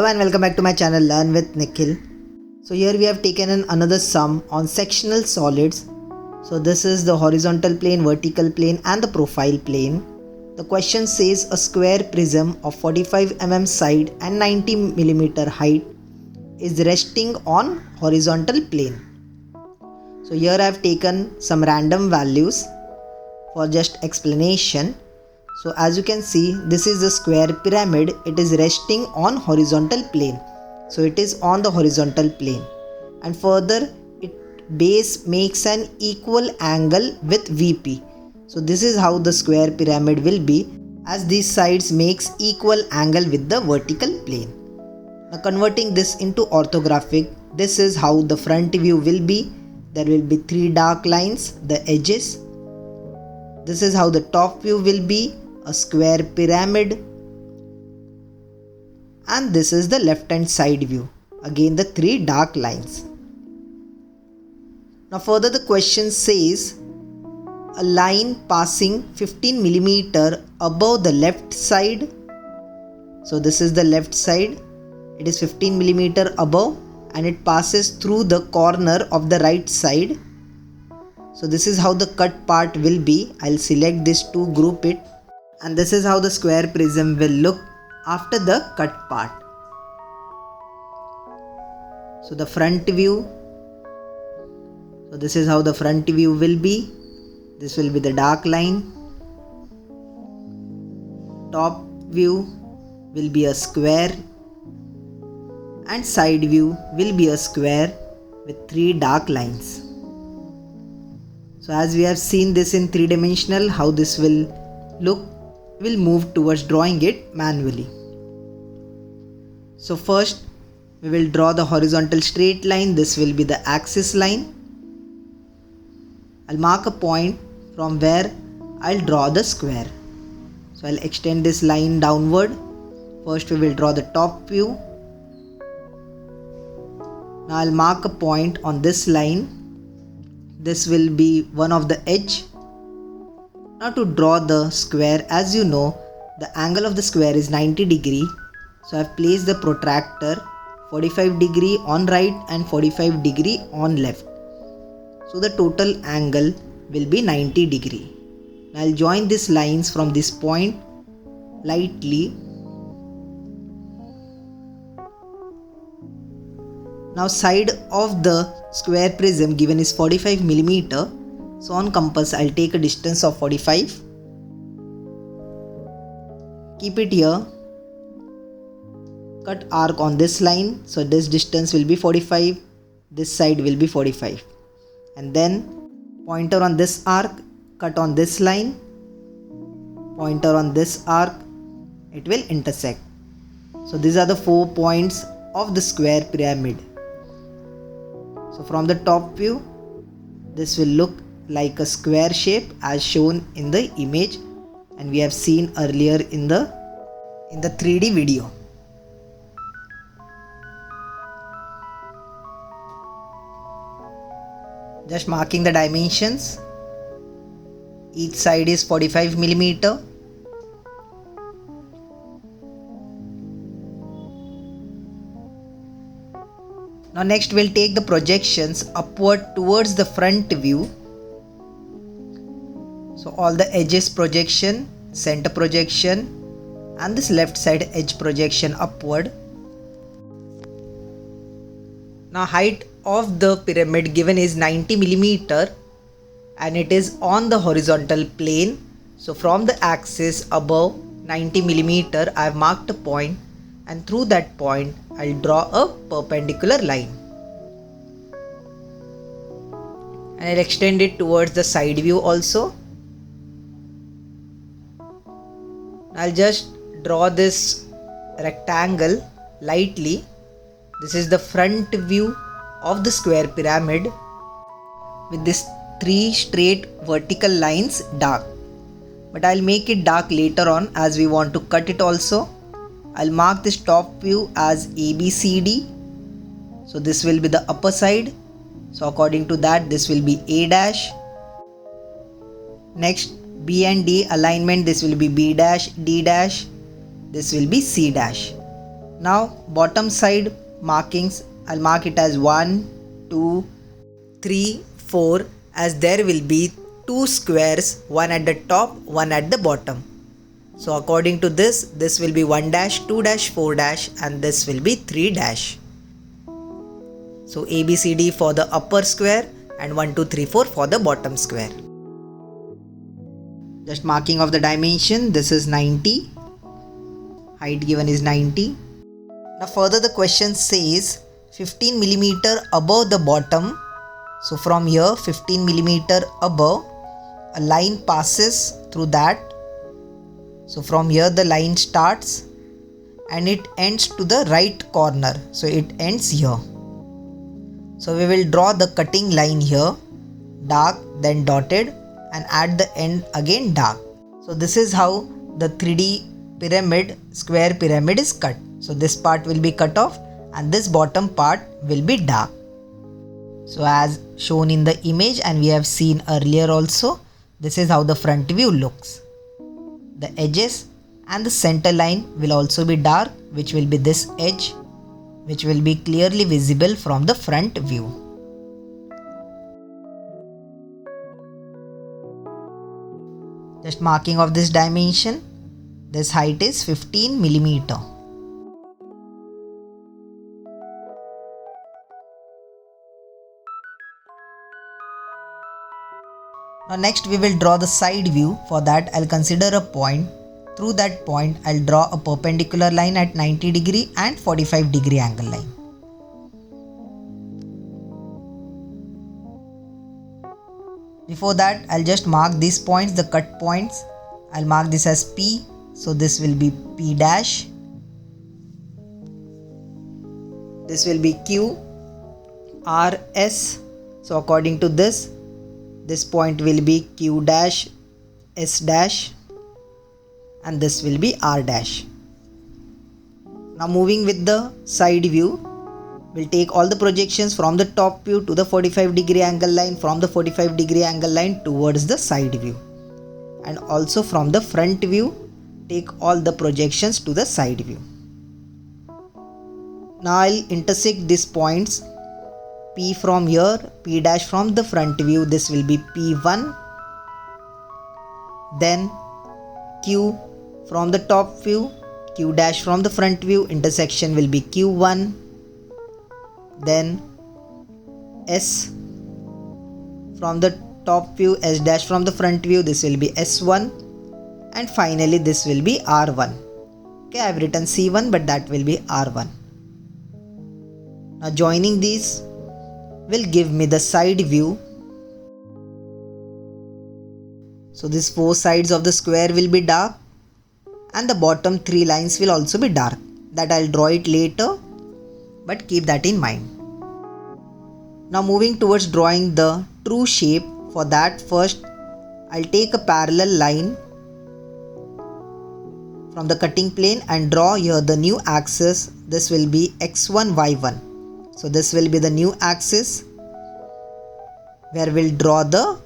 Hello and welcome back to my channel Learn with Nikhil. So here we have taken another sum on sectional solids. So this is the horizontal plane, vertical plane and the profile plane. The question says a square prism of 45 mm side and 90 mm height is resting on horizontal plane. So here I have taken some random values for just explanation. So as you can see, this is a square pyramid. It is resting on horizontal plane. So it is on the horizontal plane. And further, its base makes an equal angle with VP. So this is how the square pyramid will be, as these sides makes equal angle with the vertical plane. Now converting this into orthographic, this is how the front view will be. There will be three dark lines, the edges. This is how the top view will be, a square pyramid, and this is the left hand side view, again the three dark lines. Now further the question says a line passing 15 mm above the left side. So this is the left side, it is 15 mm above and it passes through the corner of the right side. So this is how the cut part will be. I'll select this to group it. And this is how the square prism will look after the cut part. So the front view. So this is how the front view will be. This will be the dark line. Top view will be a square. And side view will be a square with three dark lines. So as we have seen this in three-dimensional, how this will look, we'll move towards drawing it manually. So first we will draw the horizontal straight line. This will be the axis line. I'll mark a point from where I'll draw the square. So I'll extend this line downward. First we will draw the top view. Now I'll mark a point on this line. This will be one of the edge. Now to draw the square, as you know, the angle of the square is 90 degree. So I have placed the protractor 45 degree on right and 45 degree on left. So the total angle will be 90 degree. Now I'll join these lines from this point lightly. Now side of the square prism given is 45 mm. So on compass I'll take a distance of 45. Keep it here. Cut arc on this line. So this distance will be 45. This side will be 45. And then pointer on this arc. Cut on this line. Pointer on this arc. It will intersect. So these are the 4 points of the square pyramid. So from the top view, this will look like a square shape as shown in the image and we have seen earlier in the 3D video. Just marking the dimensions. Each side is 45 mm. Now next we'll take the projections upward towards the front view. So all the edges projection, center projection and this left side edge projection upward. Now height of the pyramid given is 90 mm and it is on the horizontal plane. So from the axis above 90 mm I have marked a point and through that point I'll draw a perpendicular line. And I'll extend it towards the side view also. I'll just draw this rectangle lightly. This is the front view of the square pyramid with this 3 straight vertical lines dark. But I'll make it dark later on as we want to cut it also. I'll mark this top view as ABCD. So this will be the upper side. So according to that, this will be A dash. Next, B and D alignment, this will be B dash, D dash. This will be C dash. Now bottom side markings, I'll mark it as 1, 2, 3, 4, as there will be two squares, one at the top, one at the bottom. So according to this will be 1 dash, 2 dash, 4 dash, and this will be 3 dash. So ABCD for the upper square and 1, 2, 3, 4 for the bottom square. Just marking of the dimension, this is 90. Height given is 90. Now further the question says 15 millimeter above the bottom. So from here 15 millimeter above, a line passes through that. So from here the line starts and it ends to the right corner. So it ends here. So we will draw the cutting line here, dark, then dotted, and at the end again dark. So this is how the 3D pyramid, square pyramid is cut. So this part will be cut off and this bottom part will be dark. So as shown in the image and we have seen earlier also, this is how the front view looks. The edges and the center line will also be dark, which will be this edge, which will be clearly visible from the front view. Just marking of this dimension, this height is 15 millimeter. Now next we will draw the side view. For that I'll consider a point. Through that point I'll draw a perpendicular line at 90 degree and 45 degree angle line. Before that I'll just mark these points, the cut points. I'll mark this as P. So this will be P dash. This will be Q, R, S. So according to this point will be Q dash, S dash, and this will be R dash. Now moving with the side view, we'll take all the projections from the top view to the 45 degree angle line, from the 45 degree angle line towards the side view, and also from the front view take all the projections to the side view. Now I'll intersect these points. P from here, P dash from the front view, this will be P1. Then Q from the top view, Q dash from the front view, intersection will be Q1. Then S from the top view, S dash from the front view, this will be S1. And finally this will be R1. Okay, I have written C1 but that will be R1. Now joining these will give me the side view. So these four sides of the square will be dark and the bottom three lines will also be dark. That I'll draw it later, but keep that in mind. Now moving towards drawing the true shape. For that first I'll take a parallel line from the cutting plane and draw here the new axis. This will be x1, y1. So this will be the new axis where we'll draw the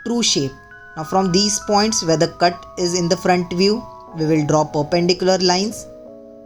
true shape. Now from these points where the cut is in the front view, we will draw perpendicular lines.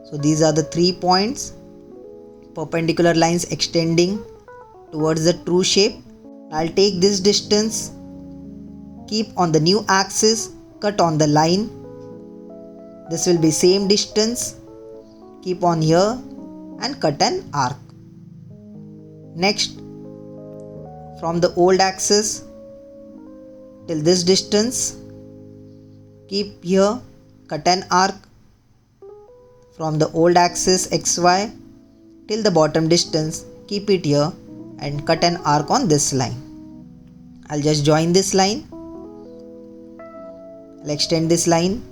So these are the 3 points, perpendicular lines extending towards the true shape. I'll take this distance, keep on the new axis, cut on the line. This will be same distance, keep on here and cut an arc. Next, from the old axis till this distance, keep here, cut an arc from the old axis xy till the bottom distance, keep it here and cut an arc on this line. I'll just join this line. I'll extend this line.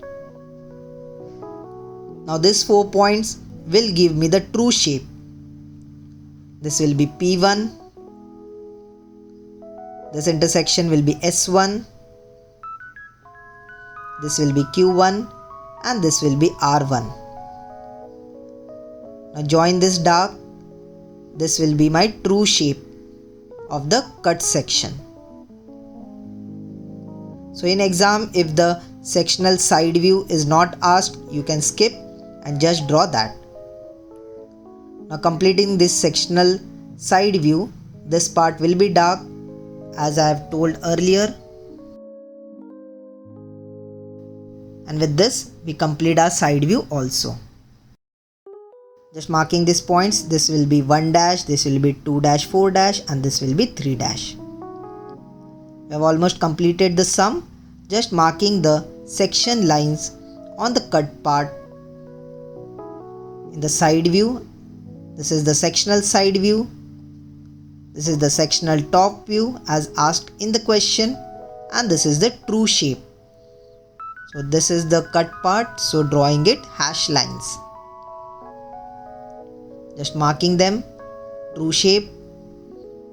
Now these 4 points will give me the true shape. This will be P1. This intersection will be S1. This will be Q1 and this will be R1. Now join this dark. This will be my true shape of the cut section. So in exam, if the sectional side view is not asked, you can skip and just draw that. Now completing this sectional side view, this part will be dark as I have told earlier. And with this we complete our side view also. Just marking these points, this will be 1 dash, this will be 2 dash, 4 dash, and this will be 3 dash. We have almost completed the sum. Just marking the section lines on the cut part in the side view. This is the sectional side view. This is the sectional top view as asked in the question, and this is the true shape. So this is the cut part, so drawing it hash lines. Just marking them, true shape.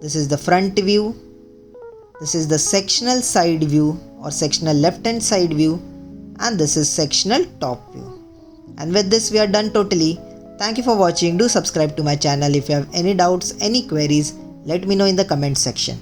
This is the front view. This is the sectional side view or sectional left hand side view, and this is sectional top view. And with this we are done totally. Thank you for watching. Do subscribe to my channel. If you have any doubts, any queries, let me know in the comment section.